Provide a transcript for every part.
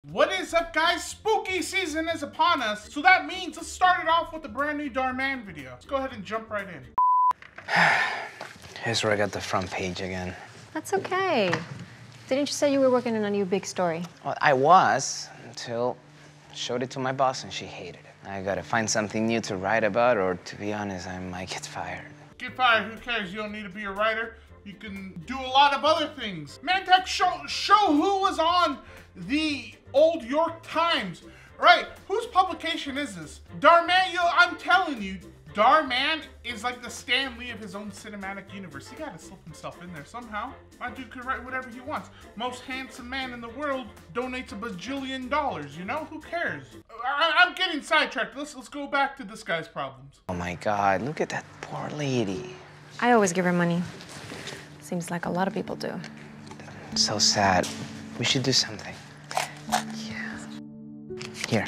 What is up, guys? Spooky season is upon us, so that means let's start it off with a brand new Darman video. Let's go ahead and jump right in. Here's where I got the front page again. That's okay. Didn't you say you were working on a new big story? Well, I was, until I showed it to my boss and she hated it. I gotta find something new to write about, or to be honest, I might get fired. Get fired, who cares? You don't need to be a writer. You can do a lot of other things. Man, Tech, show who was on the Old York Times. Right, whose publication is this? Darman, I'm telling you, Darman is like the Stan Lee of his own cinematic universe. He gotta slip himself in there somehow. My dude could write whatever he wants. Most handsome man in the world donates $1 bajillion, you know? Who cares? I'm getting sidetracked. Let's go back to this guy's problems. Oh my God, look at that poor lady. I always give her money. Seems like a lot of people do. So sad. We should do something. Yeah. Here.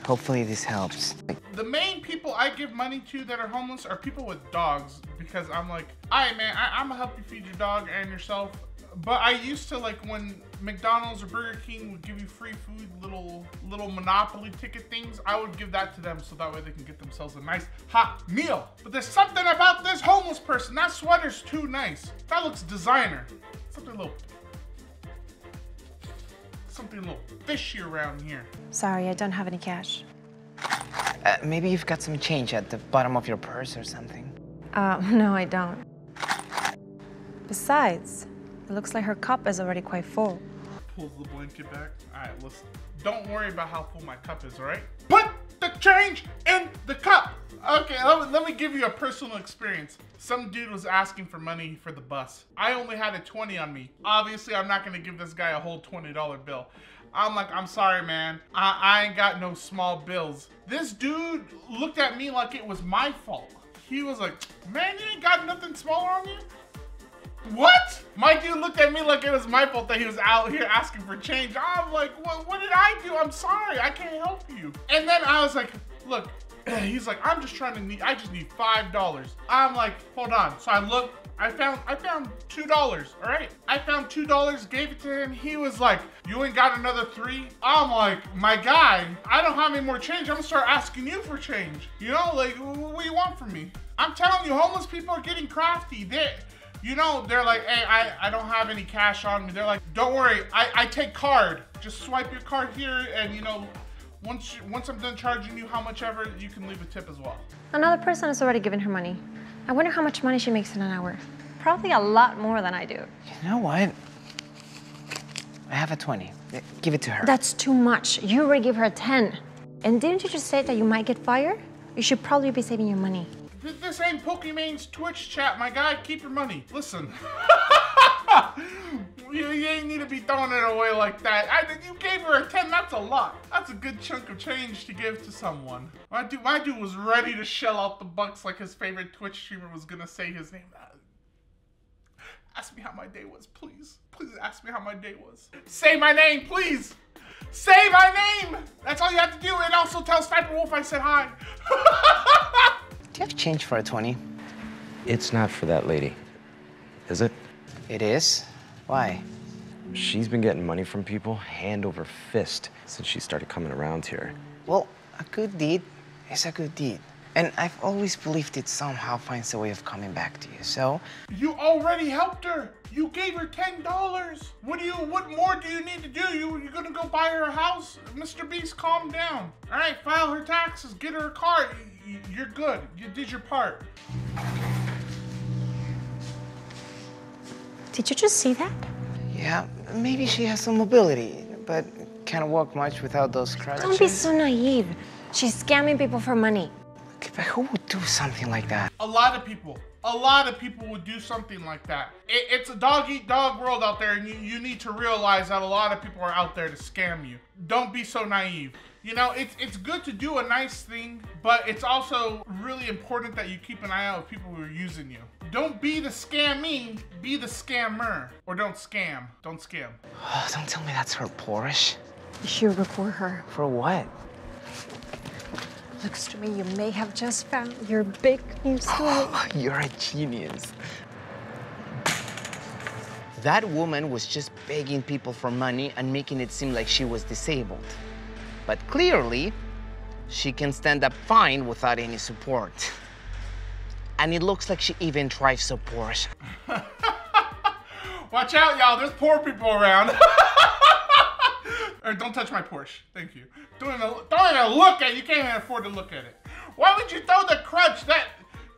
Hopefully this helps. The main people I give money to that are homeless are people with dogs, because I'm like, all right, man, I'm gonna help you feed your dog and yourself. But I used to, like, when McDonald's or Burger King would give you free food, little Monopoly ticket things, I would give that to them so that way they can get themselves a nice hot meal. But there's something about this homeless person. That sweater's too nice. That looks designer. Something a little fishy around here. Sorry, I don't have any cash. Maybe you've got some change at the bottom of your purse or something. No, I don't. Besides, it looks like her cup is already quite full. Pulls the blanket back. All right, listen. Don't worry about how full my cup is, all right? Put the change in the cup. Okay, let me give you a personal experience. Some dude was asking for money for the bus. I only had a 20 on me. Obviously, I'm not gonna give this guy a whole $20 bill. I'm like, I'm sorry, man. I ain't got no small bills. This dude looked at me like it was my fault. He was like, man, you ain't got nothing smaller on you? What? My dude looked at me like it was my fault that he was out here asking for change. I'm like, what did I do? I'm sorry, I can't help you. And then I was like, look, he's like, I just need $5. I'm like, hold on. So I looked, I found $2, all right? I found $2, gave it to him. He was like, you ain't got another 3? I'm like, my guy, I don't have any more change. I'm gonna start asking you for change. You know, like, what do you want from me? I'm telling you, homeless people are getting crafty. They're like, hey, I don't have any cash on me. They're like, don't worry, I take card. Just swipe your card here, and once I'm done charging you how much ever, you can leave a tip as well. Another person has already given her money. I wonder how much money she makes in an hour. Probably a lot more than I do. You know what? I have a 20. Give it to her. That's too much. You already gave her a 10. And didn't you just say that you might get fired? You should probably be saving your money. This ain't Pokemon's Twitch chat, my guy. Keep your money. Listen. You ain't need to be throwing it away like that. You gave her a 10, that's a lot. That's a good chunk of change to give to someone. My dude was ready to shell out the bucks like his favorite Twitch streamer was gonna say his name. Ask me how my day was, please. Please ask me how my day was. Say my name, please. Say my name. That's all you have to do. And also tell Sssniperwolf I said hi. Do you have change for a 20? It's not for that lady, is it? It is? Why? She's been getting money from people hand over fist since she started coming around here. Well, a good deed is a good deed. And I've always believed it somehow finds a way of coming back to you, so... You already helped her. You gave her $10. What more do you need to do? You're gonna go buy her a house? Mr. Beast, calm down. All right, file her taxes, get her a car. You're good. You did your part. Did you just see that? Yeah, maybe she has some mobility, but can't walk much without those crutches. Don't be so naive. She's scamming people for money. Okay, but who would do something like that? A lot of people would do something like that. It's a dog-eat-dog world out there, and you need to realize that a lot of people are out there to scam you. Don't be so naive. It's good to do a nice thing, but it's also really important that you keep an eye out for people who are using you. Don't be the scammee, be the scammer. Or don't scam. Don't scam. Oh, don't tell me that's her Porsche. You should report her. For what? Looks to me you may have just found your big new story. You're a genius. That woman was just begging people for money and making it seem like she was disabled. But clearly, she can stand up fine without any support. And it looks like she even drives a Porsche. Watch out, y'all. There's poor people around. Or don't touch my Porsche. Thank you. Don't even look at it. You can't even afford to look at it. Why would you throw the crutch?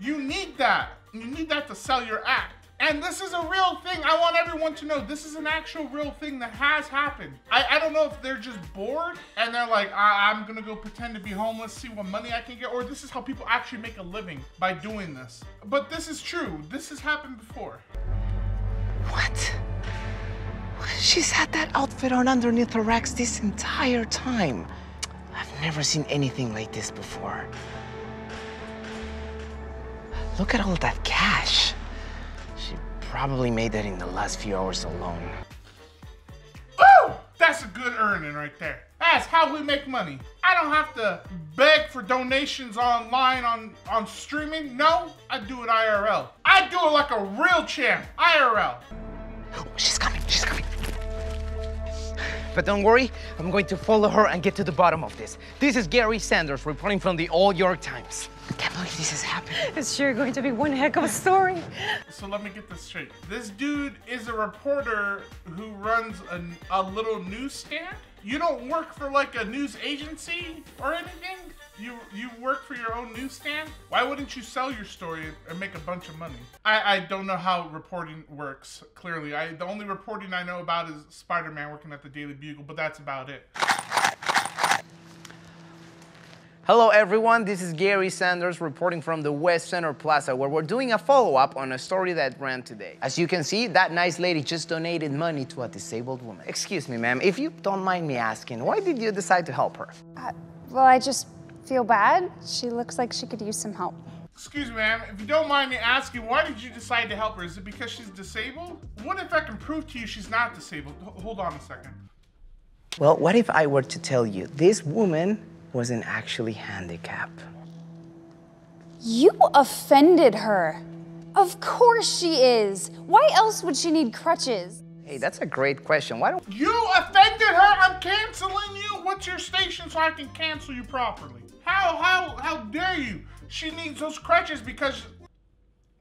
You need that. You need that to sell your act. And this is a real thing. I want everyone to know this is an actual real thing that has happened. I don't know if they're just bored and they're like, I'm gonna go pretend to be homeless, see what money I can get, or this is how people actually make a living by doing this. But this is true. This has happened before. What? She's had that outfit on underneath her racks this entire time. I've never seen anything like this before. Look at all that cash. She probably made that in the last few hours alone. Ooh! That's a good earning right there. That's how we make money. I don't have to beg for donations online on streaming. No, I do it IRL. I do it like a real champ, IRL. Oh, she's coming, she's coming. But don't worry, I'm going to follow her and get to the bottom of this. This is Gary Sanders reporting from the All York Times. I can't believe this is happening. It's sure going to be one heck of a story. So let me get this straight. This dude is a reporter who runs a little newsstand? You don't work for like a news agency or anything? You work for your own newsstand? Why wouldn't you sell your story and make a bunch of money? I don't know how reporting works, clearly. The only reporting I know about is Spider-Man working at the Daily Bugle, but that's about it. Hello everyone, this is Gary Sanders reporting from the West Center Plaza where we're doing a follow-up on a story that ran today. As you can see, that nice lady just donated money to a disabled woman. Excuse me, ma'am, if you don't mind me asking, why did you decide to help her? Well, I just feel bad. She looks like she could use some help. Excuse me, ma'am, if you don't mind me asking, why did you decide to help her? Is it because she's disabled? What if I can prove to you she's not disabled? Hold on a second. Well, what if I were to tell you this woman wasn't actually handicapped? You offended her. Of course she is. Why else would she need crutches? Hey, that's a great question. Why don't You offended her? I'm canceling you? What's your station so I can cancel you properly? How dare you? She needs those crutches because,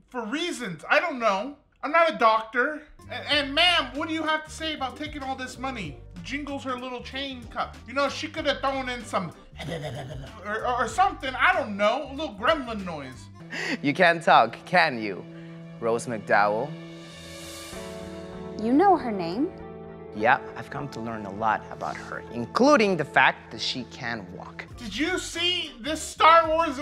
for reasons, I don't know. I'm not a doctor. And ma'am, what do you have to say about taking all this money? Jingles her little chain cup. You know, she could have thrown in some or something, I don't know, a little gremlin noise. You can't talk, can you, Rose McDowell? You know her name? Yeah, I've come to learn a lot about her, including the fact that she can walk. Did you see this Star Wars?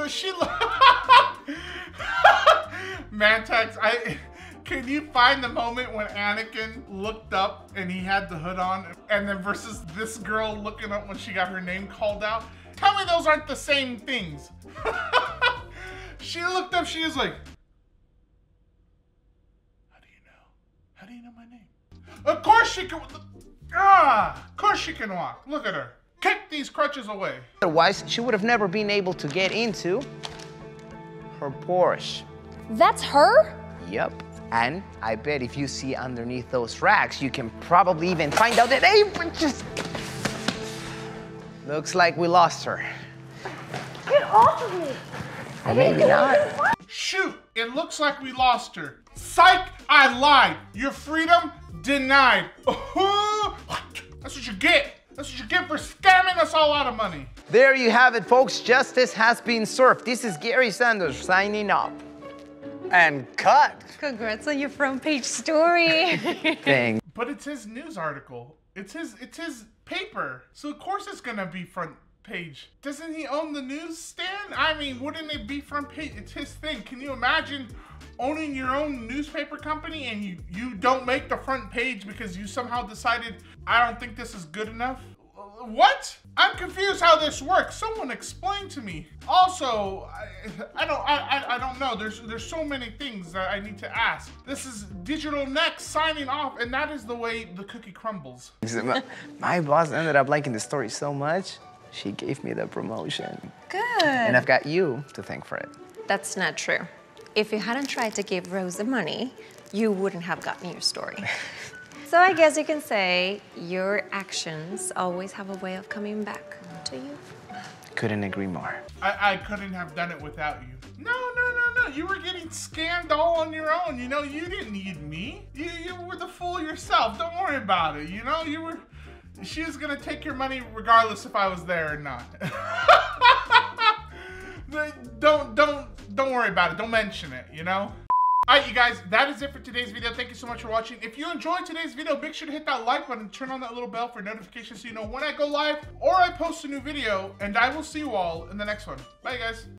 Mantex, can you find the moment when Anakin looked up and he had the hood on, and then versus this girl looking up when she got her name called out? Tell me those aren't the same things. She looked up, she was like, how do you know? How do you know my name? Of course she can, of course she can walk. Look at her. Kick these crutches away. Otherwise, she would have never been able to get into her Porsche. That's her? Yep. And I bet if you see underneath those racks, you can probably even find out that, hey, just looks like we lost her. Get off of me! Or maybe not. Shoot, it looks like we lost her. Psych, I lied. Your freedom denied. That's what you get. That's what you get for scamming us all out of money. There you have it, folks. Justice has been served. This is Gary Sanders signing off. And cut. Congrats on your front page story. Dang. But it's his news article. It's his paper. So of course it's gonna be front page. Doesn't he own the newsstand? I mean, wouldn't it be front page? It's his thing. Can you imagine owning your own newspaper company and you don't make the front page because you somehow decided, I don't think this is good enough? What? I'm confused how this works. Someone explain to me. Also, I don't know. There's so many things that I need to ask. This is Digitalnex signing off, and that is the way the cookie crumbles. My boss ended up liking the story so much, she gave me the promotion. Good. And I've got you to thank for it. That's not true. If you hadn't tried to give Rose the money, you wouldn't have gotten your story. So I guess you can say your actions always have a way of coming back to you. Couldn't agree more. I couldn't have done it without you. No. You were getting scammed all on your own. You know, you didn't need me. You were the fool yourself. Don't worry about it. You know, she was gonna take your money regardless if I was there or not. Don't worry about it. Don't mention it, you know? Alright, you guys, that is it for today's video. Thank you so much for watching. If you enjoyed today's video, make sure to hit that like button, turn on that little bell for notifications so you know when I go live or I post a new video, and I will see you all in the next one. Bye, guys.